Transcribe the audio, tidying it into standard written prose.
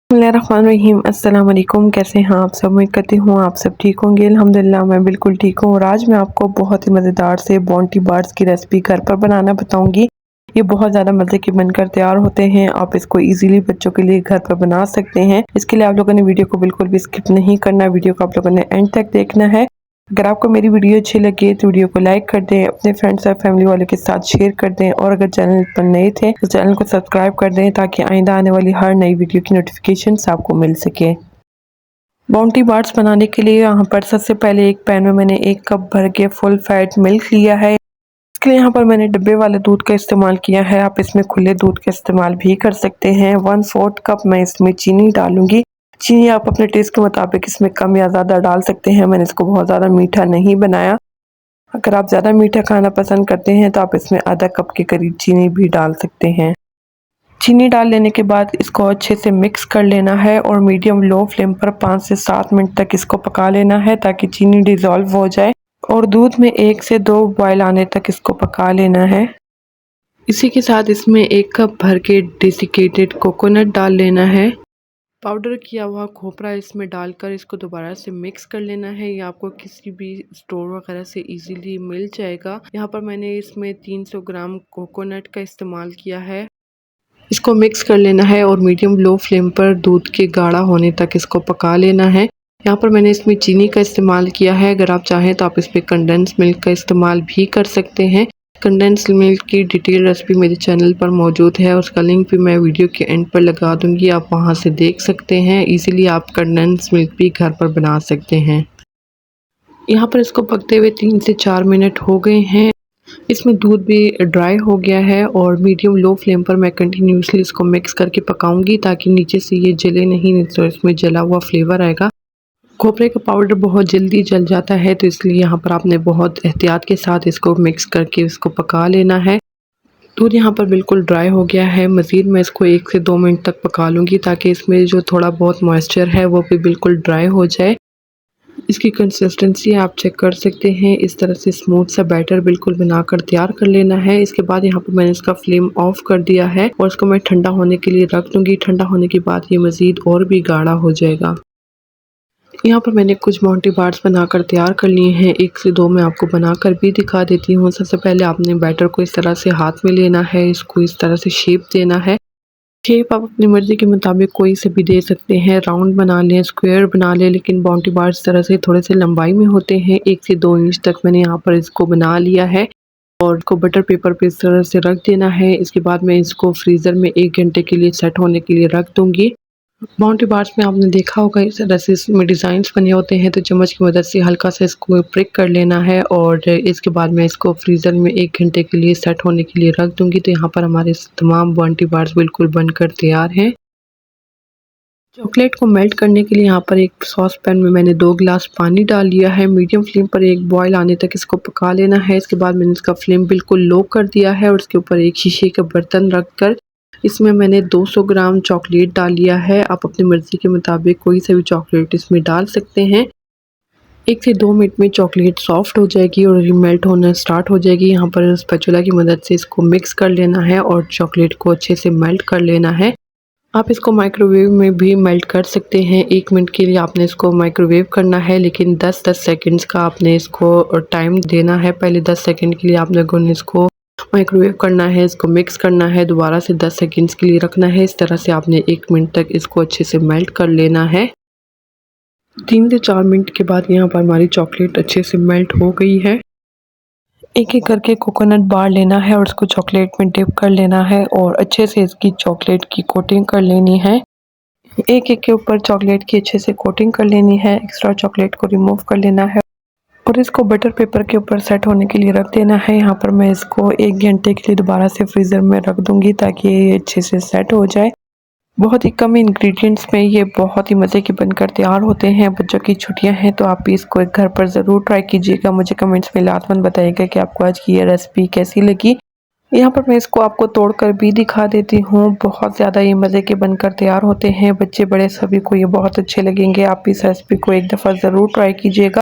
बिस्मिल्लाहिर्रहमानिर्रहीम। अस्सलाम वालेकुम। कैसे हैं आप सब? उम्मीद करती हूँ आप सब ठीक होंगे। अल्हम्दुलिल्लाह मैं बिल्कुल ठीक हूँ। और आज मैं आपको बहुत ही मज़ेदार से बोंटी बार्स की रेसिपी घर पर बनाना बताऊंगी। ये बहुत ज़्यादा मज़े के बनकर तैयार होते हैं। आप इसको इजीली बच्चों के लिए घर पर बना सकते हैं। इसके लिए आप लोगों ने वीडियो को बिल्कुल भी स्किप नहीं करना, वीडियो को आप लोगों ने एंड तक देखना है। अगर आपको मेरी वीडियो अच्छी लगे तो वीडियो को लाइक कर दें, अपने फ्रेंड्स और फैमिली वालों के साथ शेयर कर दें, और अगर चैनल पर नए थे तो चैनल को सब्सक्राइब कर दें ताकि आइंदा आने वाली हर नई वीडियो की नोटिफिकेशन आपको मिल सके। बाउंटी बार्स बनाने के लिए यहाँ पर सबसे पहले एक पैन में मैंने 1 कप भर के फुल फैट मिल्क लिया है। इसके लिए यहाँ पर मैंने डब्बे वाले दूध का इस्तेमाल किया है। आप इसमें खुले दूध का इस्तेमाल भी कर सकते हैं। 1/4 कप मैं इसमें चीनी डालूंगी। चीनी आप अपने टेस्ट के मुताबिक इसमें कम या ज़्यादा डाल सकते हैं। मैंने इसको बहुत ज़्यादा मीठा नहीं बनाया। अगर आप ज़्यादा मीठा खाना पसंद करते हैं तो आप इसमें आधा कप के करीब चीनी भी डाल सकते हैं। चीनी डाल लेने के बाद इसको अच्छे से मिक्स कर लेना है और मीडियम लो फ्लेम पर 5 से 7 मिनट तक इसको पका लेना है ताकि चीनी डिज़ोल्व हो जाए, और दूध में 1 से 2 बॉयल आने तक इसको पका लेना है। इसी के साथ इसमें 1 कप भर के डेसिकेटेड कोकोनट डाल लेना है। पाउडर किया हुआ खोपरा इसमें डालकर इसको दोबारा से मिक्स कर लेना है। ये आपको किसी भी स्टोर वगैरह से इजीली मिल जाएगा। यहाँ पर मैंने इसमें 300 ग्राम कोकोनट का इस्तेमाल किया है। इसको मिक्स कर लेना है और मीडियम लो फ्लेम पर दूध के गाढ़ा होने तक इसको पका लेना है। यहाँ पर मैंने इसमें चीनी का इस्तेमाल किया है। अगर आप चाहें तो आप इसमें कंडेंस मिल्क का इस्तेमाल भी कर सकते हैं। कंडेंस मिल्क की डिटेल रेसिपी मेरे चैनल पर मौजूद है, उसका लिंक भी मैं वीडियो के एंड पर लगा दूंगी, आप वहां से देख सकते हैं। इजीली आप कंडेंस मिल्क भी घर पर बना सकते हैं। यहाँ पर इसको पकते हुए 3 से 4 मिनट हो गए हैं। इसमें दूध भी ड्राई हो गया है और मीडियम लो फ्लेम पर मैं कंटिन्यूसली इसको मिक्स करके पकाऊंगी ताकि नीचे से ये जले नहीं तो इसमें जला हुआ फ्लेवर आएगा। खोपरे का पाउडर बहुत जल्दी जल जाता है, तो इसलिए यहाँ पर आपने बहुत एहतियात के साथ इसको मिक्स करके इसको पका लेना है। दूध यहाँ पर बिल्कुल ड्राई हो गया है। मज़ीद मैं इसको 1 से 2 मिनट तक पका लूँगी ताकि इसमें जो थोड़ा बहुत मॉइस्चर है वो भी बिल्कुल ड्राई हो जाए। इसकी कंसिस्टेंसी आप चेक कर सकते हैं। इस तरह से स्मूथ सा बैटर बिल्कुल बनाकर तैयार कर लेना है। इसके बाद यहाँ पर मैंने इसका फ्लेम ऑफ कर दिया है और इसको मैं ठंडा होने के लिए रख दूँगी। ठंडा होने के बाद ये मज़ीद और भी गाढ़ा हो जाएगा। यहाँ पर मैंने कुछ बाउंटी बार्स बनाकर तैयार कर लिए हैं। 1 से 2 मैं आपको बनाकर भी दिखा देती हूँ। सबसे पहले आपने बैटर को इस तरह से हाथ में लेना है, इसको इस तरह से शेप देना है। शेप आप अपनी मर्ज़ी के मुताबिक कोई से भी दे सकते हैं। राउंड बना लें, स्क्वायर बना लें, लेकिन बाउंटी बार इस तरह से थोड़े से लंबाई में होते हैं। 1 से 2 इंच तक मैंने यहाँ पर इसको बना लिया है और इसको बटर पेपर पे इस तरह से रख देना है। इसके बाद मैं इसको फ्रीज़र में 1 घंटे के लिए सेट होने के लिए रख दूँगी। बाउंटी बार्स में आपने देखा होगा इस तरह से इसमें डिज़ाइंस बने होते हैं, तो चम्मच की मदद से हल्का सा इसको प्रिक कर लेना है और इसके बाद मैं इसको फ्रीज़र में 1 घंटे के लिए सेट होने के लिए रख दूंगी। तो यहाँ पर हमारे तमाम बाउंटी बार्स बिल्कुल बनकर तैयार हैं। चॉकलेट को मेल्ट करने के लिए यहाँ पर एक सॉस पैन में मैंने 2 गिलास पानी डाल लिया है। मीडियम फ्लेम पर एक बॉयल आने तक इसको पका लेना है। इसके बाद मैंने इसका फ्लेम बिल्कुल लो कर दिया है और उसके ऊपर एक शीशे का बर्तन रखकर इसमें मैंने 200 ग्राम चॉकलेट डाल लिया है। आप अपनी मर्ज़ी के मुताबिक कोई सा भी चॉकलेट इसमें डाल सकते हैं। 1 से 2 मिनट में चॉकलेट सॉफ्ट हो जाएगी और मेल्ट होना स्टार्ट हो जाएगी। यहाँ पर स्पैचुला की मदद से इसको मिक्स कर लेना है और चॉकलेट को अच्छे से मेल्ट कर लेना है। आप इसको माइक्रोवेव में भी मेल्ट कर सकते हैं। 1 मिनट के लिए आपने इसको माइक्रोवेव करना है, लेकिन 10-10 सेकंड्स का आपने इसको टाइम देना है। पहले 10 सेकंड के लिए आपने इसको माइक्रोवेव करना है, इसको मिक्स करना है, दोबारा से 10 सेकंड्स के लिए रखना है। इस तरह से आपने 1 मिनट तक इसको अच्छे से मेल्ट कर लेना है। 3 से 4 मिनट के बाद यहाँ पर हमारी चॉकलेट अच्छे से मेल्ट हो गई है। एक एक करके कोकोनट बार लेना है और उसको चॉकलेट में डिप कर लेना है और अच्छे से इसकी चॉकलेट की कोटिंग कर लेनी है। एक एक के ऊपर चॉकलेट की अच्छे से कोटिंग कर लेनी है। एक्स्ट्रा चॉकलेट को रिमूव कर लेना है और इसको बटर पेपर के ऊपर सेट होने के लिए रख देना है। यहाँ पर मैं इसको 1 घंटे के लिए दोबारा से फ्रीज़र में रख दूँगी ताकि ये अच्छे से सेट हो जाए। बहुत ही कम इंग्रेडिएंट्स में ये बहुत ही मज़े के बनकर तैयार होते हैं। बच्चों की छुट्टियां हैं तो आप भी इसको एक घर पर ज़रूर ट्राई कीजिएगा। मुझे कमेंट्स में लाजमन बताइएगा कि आपको आज की ये रेसिपी कैसी लगी। यहाँ पर मैं इसको आपको तोड़कर भी दिखा देती हूँ। बहुत ज़्यादा ये मज़े के बनकर तैयार होते हैं। बच्चे बड़े सभी को ये बहुत अच्छे लगेंगे। आप इस रेसिपी को एक दफ़ा ज़रूर ट्राई कीजिएगा।